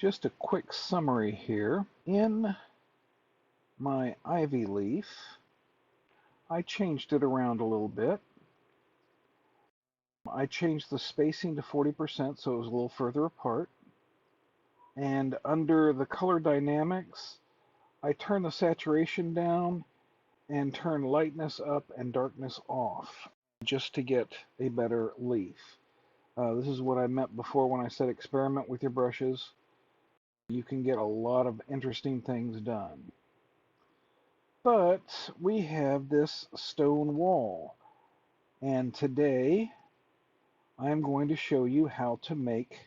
Just a quick summary here. In my ivy leaf, I changed it around a little bit. I changed the spacing to 40% so it was a little further apart. And under the color dynamics, I turn the saturation down and turn lightness up and darkness off just to get a better leaf. This is what I meant before when I said experiment with your brushes. You can get a lot of interesting things done. But we have this stone wall, and today I'm going to show you how to make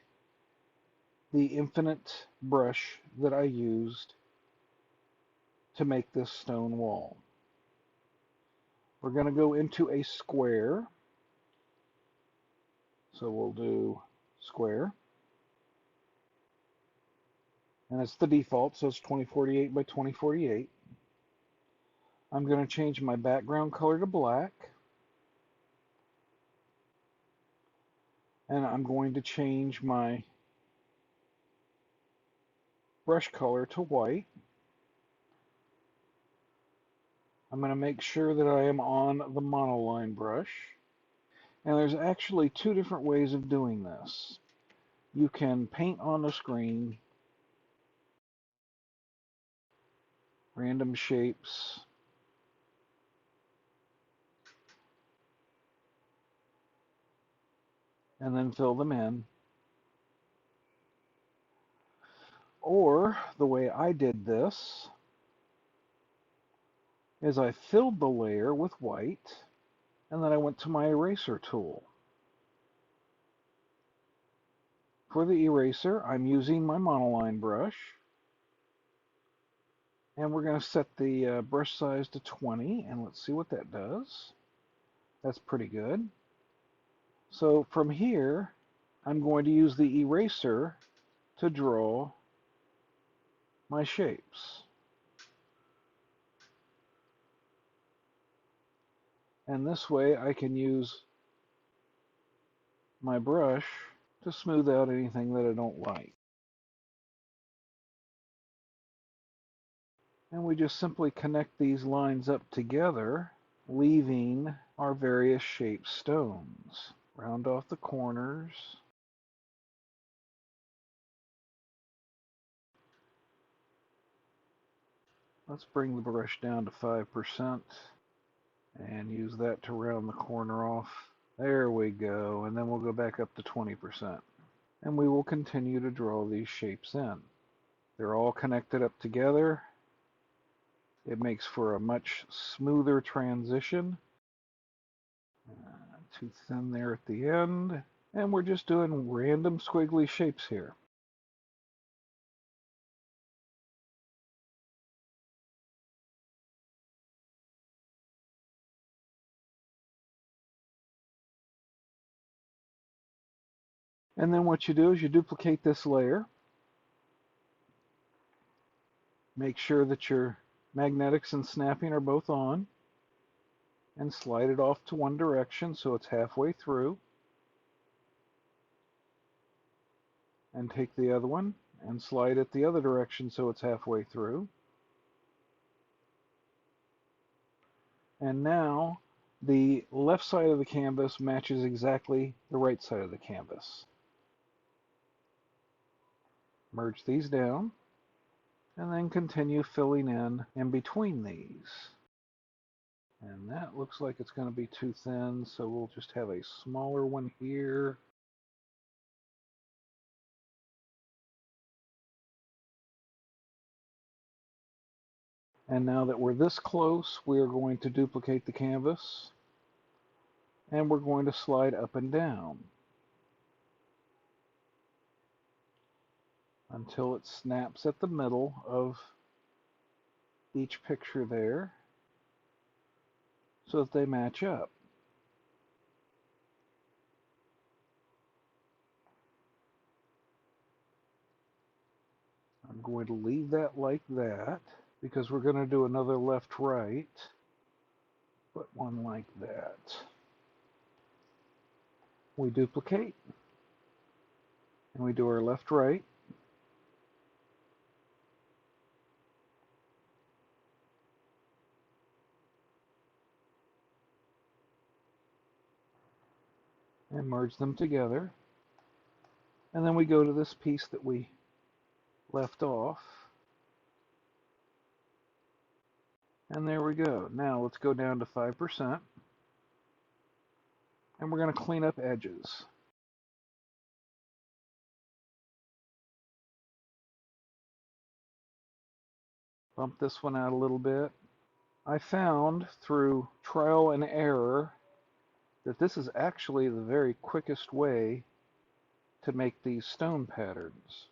the infinite brush that I used to make this stone wall. We're going to go into a square, so we'll do square, and it's the default, so it's 2048 by 2048. I'm going to change my background color to black, and I'm going to change my brush color to white. I'm going to make sure that I am on the monoline brush. And there's actually two different ways of doing this. You can paint on the screen, random shapes, and then fill them in. Or the way I did this is I filled the layer with white, and then I went to my eraser tool. For the eraser, I'm using my monoline brush, and we're going to set the brush size to 20, and let's see what that does. That's pretty good. So from here, I'm going to use the eraser to draw my shapes. And this way I can use my brush to smooth out anything that I don't like. And we just simply connect these lines up together, leaving our various shaped stones. Round off the corners. Let's bring the brush down to 5% and use that to round the corner off. There we go, and then we'll go back up to 20%. And we will continue to draw these shapes in. They're all connected up together. It makes for a much smoother transition. Too thin there at the end. And we're just doing random squiggly shapes here. And then what you do is you duplicate this layer. Make sure that your magnetics and snapping are both on. And slide it off to one direction so it's halfway through. And take the other one and slide it the other direction so it's halfway through. And now the left side of the canvas matches exactly the right side of the canvas. Merge these down and then continue filling in between these. And that looks like it's going to be too thin, so we'll just have a smaller one here. And now that we're this close, we are going to duplicate the canvas, and we're going to slide up and down until it snaps at the middle of each picture there so that they match up. I'm going to leave that like that because we're going to do another left-right. Put one like that. We duplicate and we do our left-right. and merge them together. And then we go to this piece that we left off. And there we go. Now let's go down to 5%. And we're going to clean up edges. Bump this one out a little bit. I found through trial and error that this is actually the very quickest way to make these stone patterns.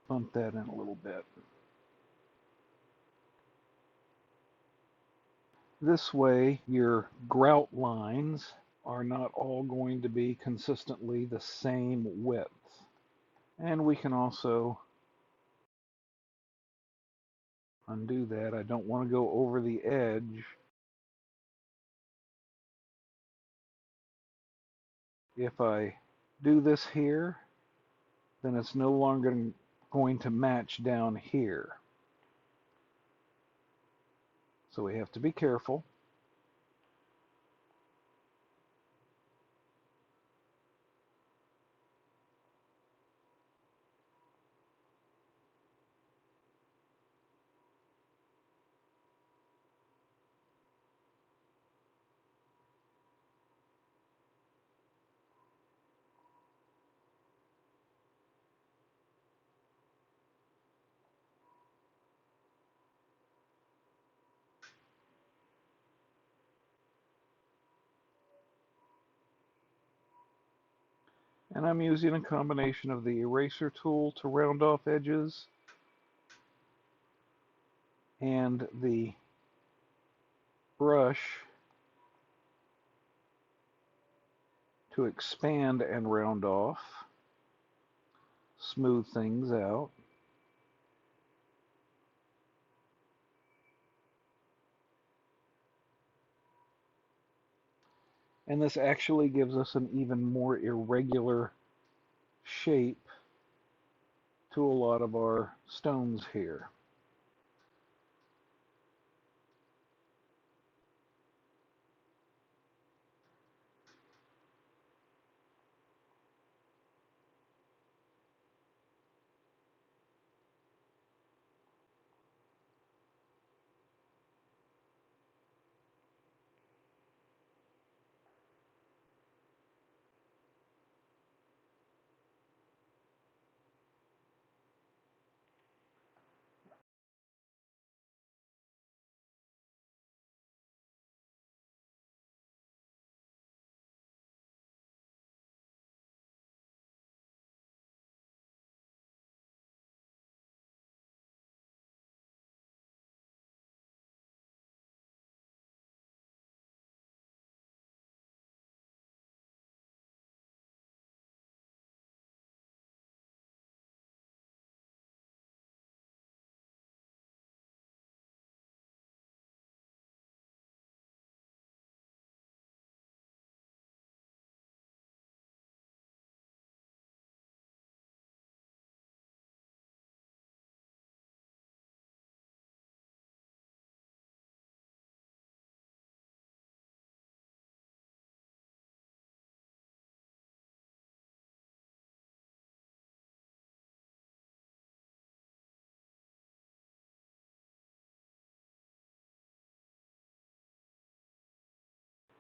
Bump that in a little bit. This way, your grout lines are not all going to be consistently the same width. And we can also undo that. I don't want to go over the edge. If I do this here, then it's no longer going to match down here. So we have to be careful. And I'm using a combination of the eraser tool to round off edges and the brush to expand and round off, smooth things out. And this actually gives us an even more irregular shape to a lot of our stones here.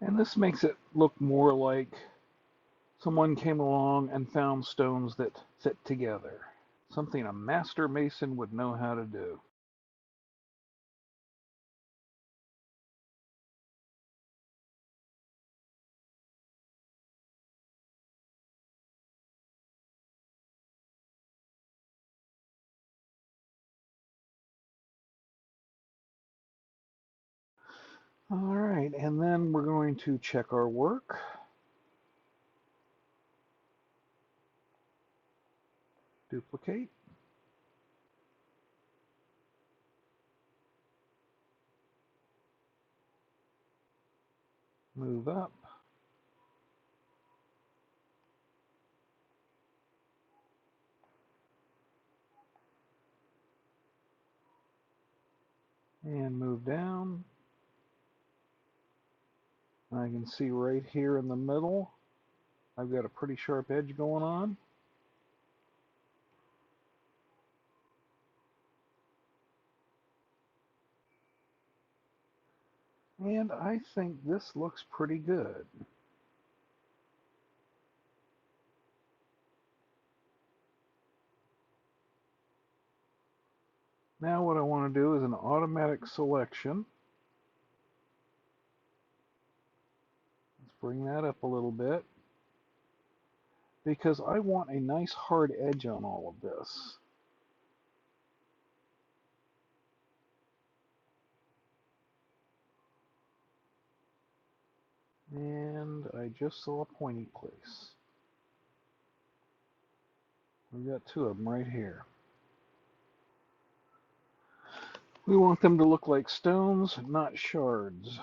And this makes it look more like someone came along and found stones that fit together. Something a master mason would know how to do. All right, and then we're going to check our work. Duplicate. Move up. and move down. I can see right here in the middle, I've got a pretty sharp edge going on. And I think this looks pretty good. Now what I want to do is an automatic selection. Let's bring that up a little bit, because I want a nice hard edge on all of this. And I just saw a pointy place. We've got two of them right here. We want them to look like stones, not shards.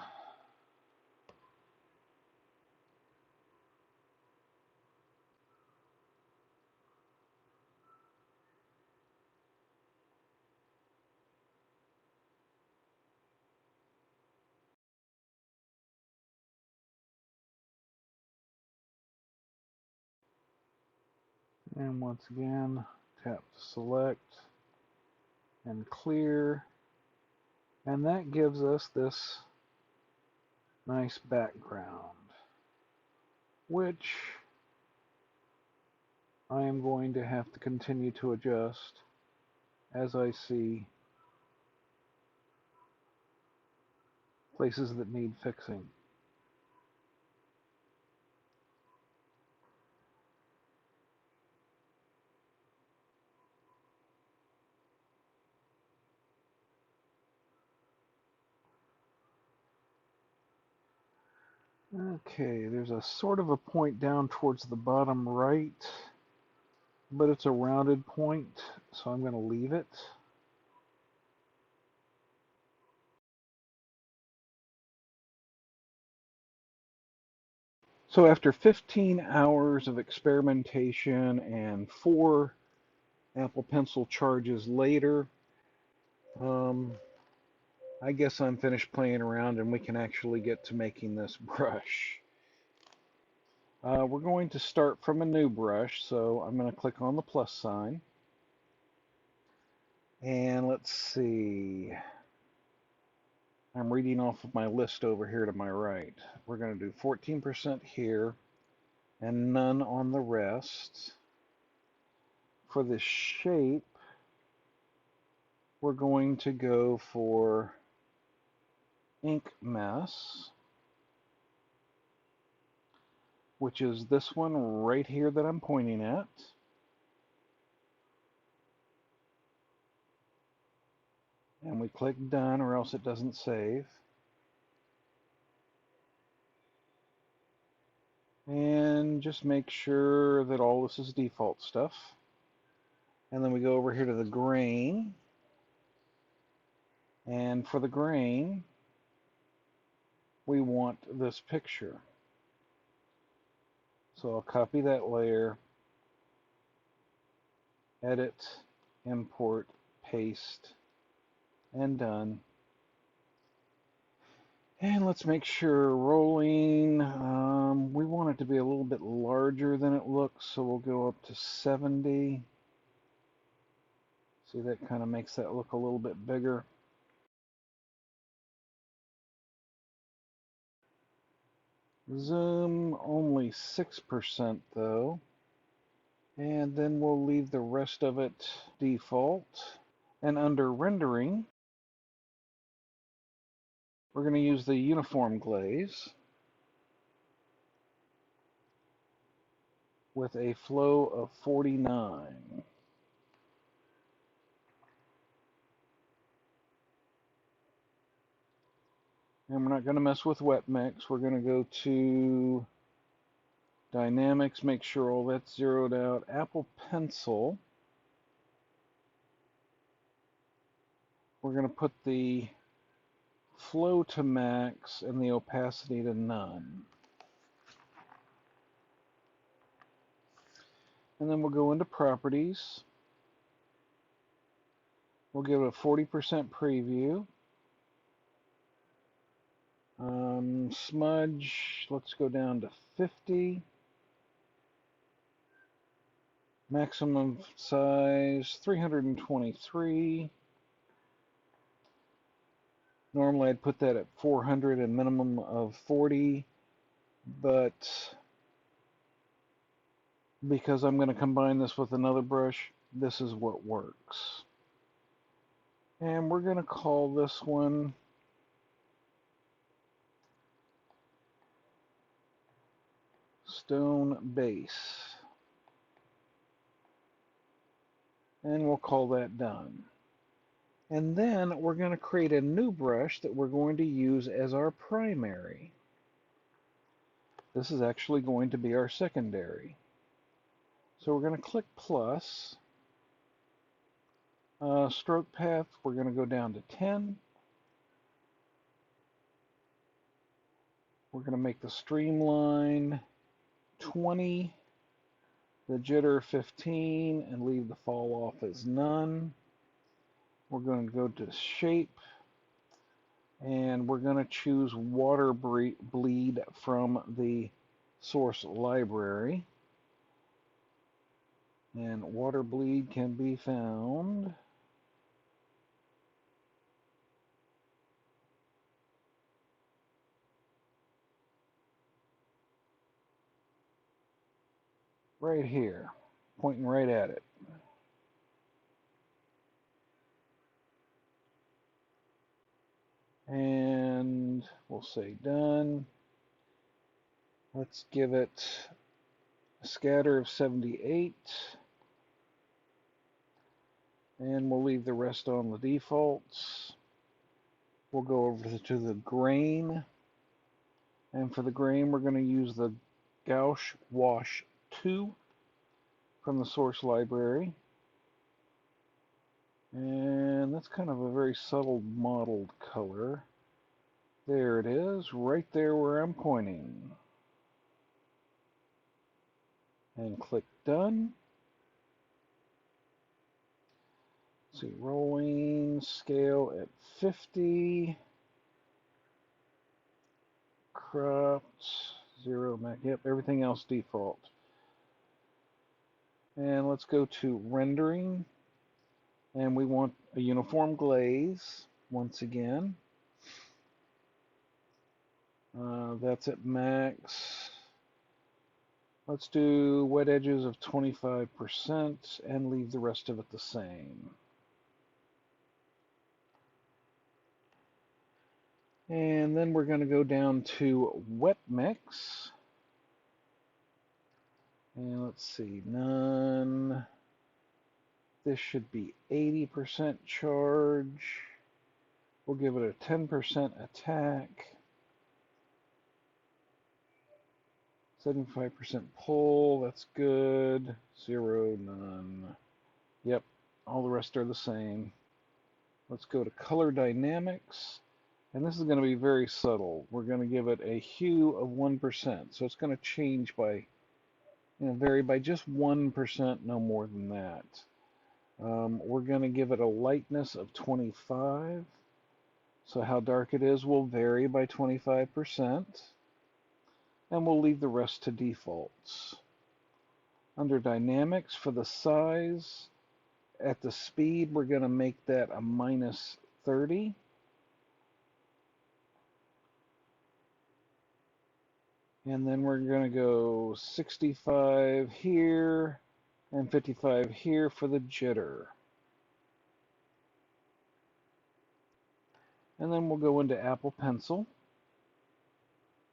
And once again, tap to select and clear. And that gives us this nice background, which I am going to have to continue to adjust as I see places that need fixing. Okay, there's a sort of a point down towards the bottom right, but it's a rounded point, so I'm going to leave it. So after 15 hours of experimentation and 4 Apple Pencil charges later, I guess I'm finished playing around and we can actually get to making this brush. We're going to start from a new brush, so I'm going to click on the plus sign. And let's see. I'm reading off of my list over here to my right. We're going to do 14% here and none on the rest. For the shape, we're going to go for Ink Mess, which is this one right here that I'm pointing at. And we click done or else it doesn't save. And just make sure that all this is default stuff. And then we go over here to the grain. And for the grain, we want this picture. So I'll copy that layer, edit, import, paste, and done. And let's make sure rolling, we want it to be a little bit larger than it looks, so we'll go up to 70. See, that kind of makes that look a little bit bigger. Zoom only 6% though. And then we'll leave the rest of it default. And under rendering, we're going to use the uniform glaze with a flow of 49. And we're not going to mess with wet mix. We're going to go to dynamics, make sure all that's zeroed out. Apple Pencil. We're going to put the flow to max and the opacity to none. And then we'll go into properties. We'll give it a 40% preview. Smudge, let's go down to 50. Maximum size 323. Normally I'd put that at 400 and minimum of 40, but because I'm going to combine this with another brush, this is what works. And we're going to call this one Stone Base. And we'll call that done. And then we're going to create a new brush that we're going to use as our primary. This is actually going to be our secondary. So we're going to click plus. Stroke path, we're going to go down to 10. We're going to make the streamline 20, the jitter 15, and leave the fall off as none. We're going to go to shape, and we're going to choose water bleed from the source library. And water bleed can be found right here, pointing right at it. And we'll say done. Let's give it a scatter of 78. And we'll leave the rest on the defaults. We'll go over to the grain. And for the grain, we're going to use the Gouache Wash 2 from the source library. And that's kind of a very subtle mottled color. There it is, right there where I'm pointing. And click done. Let's see, rolling scale at 50. Cropped, 0 max, yep, everything else default. And let's go to rendering. And we want a uniform glaze once again. That's at max. Let's do wet edges of 25% and leave the rest of it the same. And then we're going to go down to wet mix. And let's see, none. This should be 80% charge. We'll give it a 10% attack. 75% pull, that's good. 0, none. Yep, all the rest are the same. Let's go to color dynamics. And this is going to be very subtle. We're going to give it a hue of 1%. So it's going to change by, vary by just 1%, no more than that. We're going to give it a lightness of 25. So how dark it is will vary by 25. And we'll leave the rest to defaults. Under dynamics, for the size, at the speed, we're going to make that a -30. And then we're going to go 65 here and 55 here for the jitter. And then we'll go into Apple Pencil.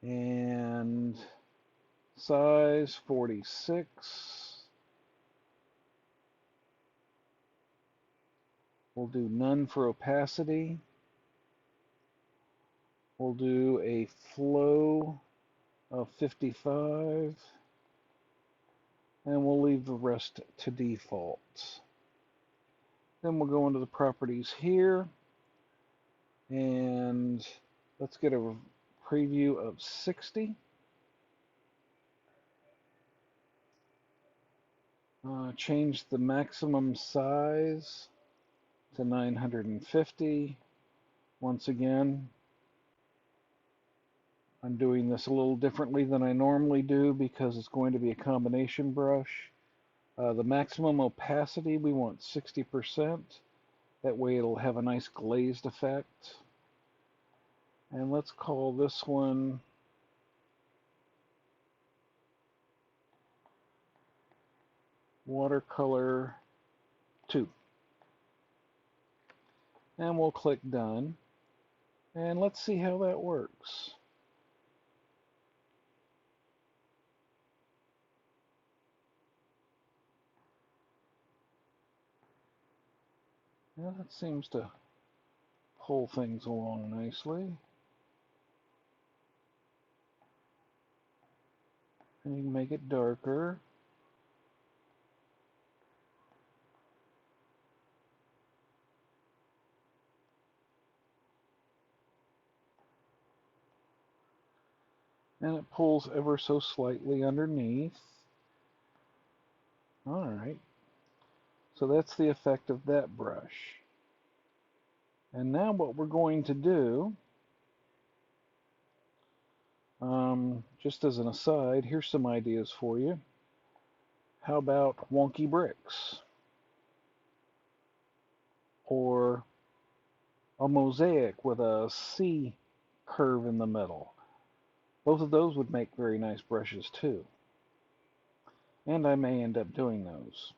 And size 46. We'll do none for opacity. We'll do a flow of 55. And we'll leave the rest to default. Then we'll go into the properties here. And let's get a preview of 60. Change the maximum size to 950. Once again, I'm doing this a little differently than I normally do because it's going to be a combination brush. The maximum opacity, we want 60%. That way it'll have a nice glazed effect. And let's call this one Watercolor 2. And we'll click Done. And let's see how that works. Well, that seems to pull things along nicely. And you can make it darker. And it pulls ever so slightly underneath. All right. So that's the effect of that brush. And now what we're going to do, just as an aside, here's some ideas for you. How about wonky bricks? Or a mosaic with a C curve in the middle. Both of those would make very nice brushes too. And I may end up doing those.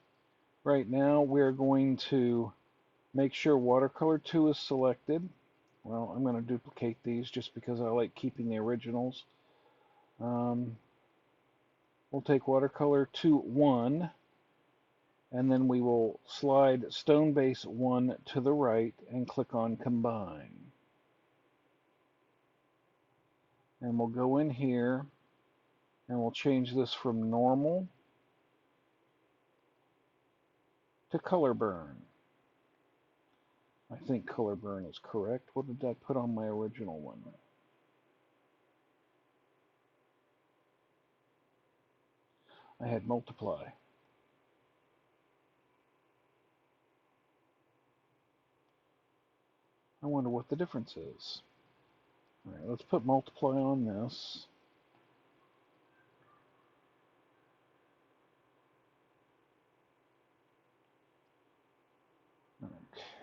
Right now we're going to make sure Watercolor 2 is selected. Well, I'm going to duplicate these just because I like keeping the originals. We'll take Watercolor 2 1, and then we will slide Stone Base 1 to the right and click on Combine. And we'll go in here and we'll change this from Normal to Color Burn. I think Color Burn is correct. What did I put on my original one? I had Multiply. I wonder what the difference is. All right, let's put Multiply on this.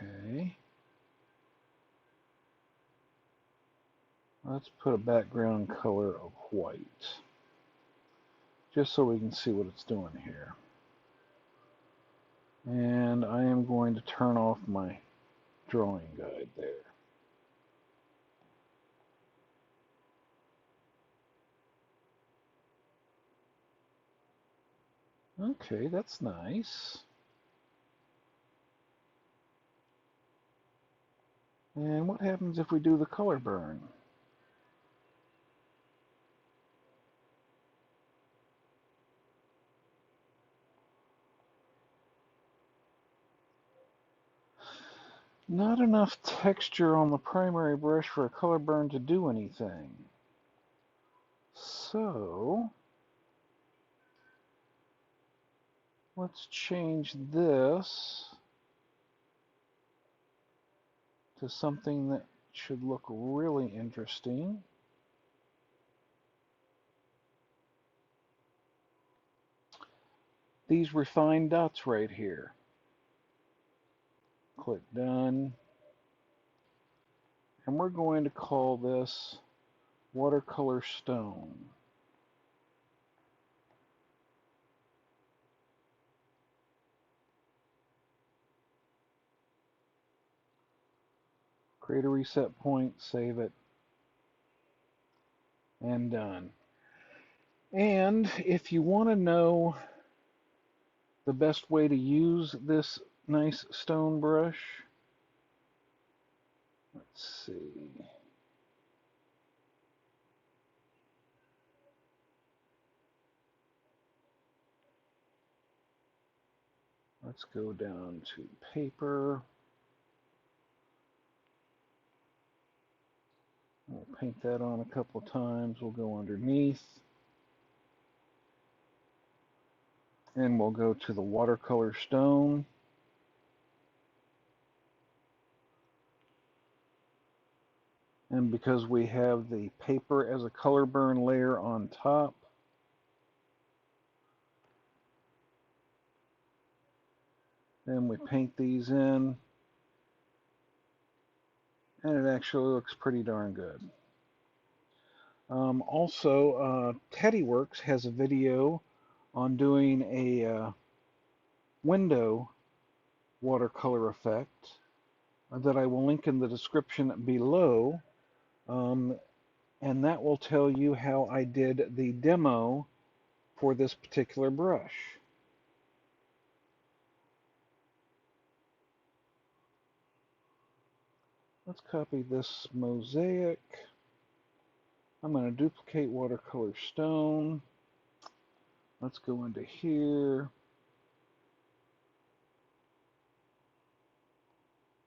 Okay. Let's put a background color of white, just so we can see what it's doing here. And I am going to turn off my drawing guide there. Okay, that's nice. And what happens if we do the color burn? Not enough texture on the primary brush for a color burn to do anything. So, let's change this to something that should look really interesting. These refined dots right here. Click Done. And we're going to call this Watercolor Stone. Create a reset point, save it, and done. And if you want to know the best way to use this nice stone brush, let's see. Let's go down to paper. We'll paint that on a couple of times. We'll go underneath. And we'll go to the watercolor stone. And because we have the paper as a color burn layer on top, then we paint these in, and it actually looks pretty darn good. Also, Tattyworks has a video on doing a window watercolor effect that I will link in the description below, and that will tell you how I did the demo for this particular brush. Let's copy this mosaic. I'm going to duplicate watercolor stone. Let's go into here.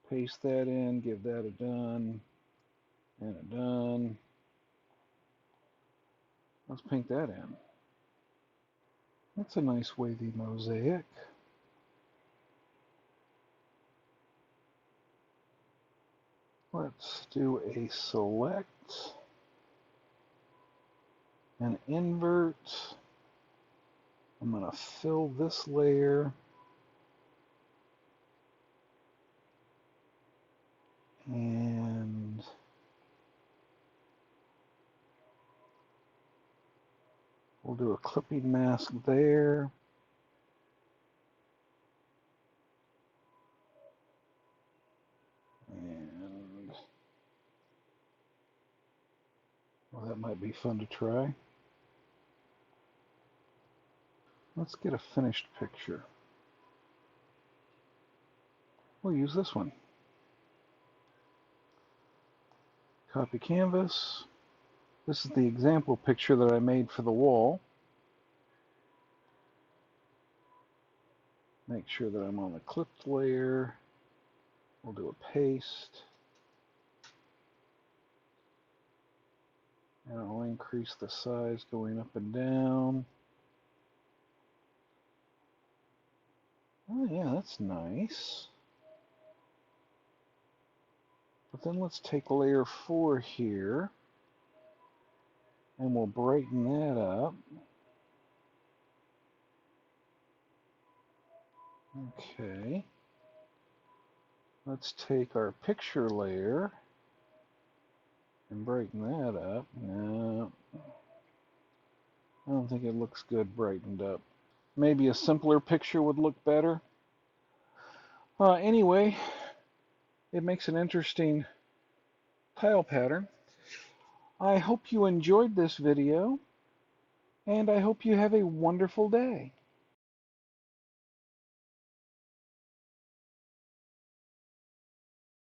Paste that in, give that a done, and a done. Let's paint that in. That's a nice wavy mosaic. Let's do a select, an invert. I'm going to fill this layer. And we'll do a clipping mask there. And well, that might be fun to try. Let's get a finished picture. We'll use this one. Copy canvas. This is the example picture that I made for the wall. Make sure that I'm on the clipped layer. We'll do a paste. And I'll increase the size going up and down. Oh yeah, that's nice. But then let's take layer 4 here, and we'll brighten that up. Okay. Let's take our picture layer and brighten that up. No, I don't think it looks good brightened up. Maybe a simpler picture would look better. Anyway, it makes an interesting tile pattern. I hope you enjoyed this video, and I hope you have a wonderful day.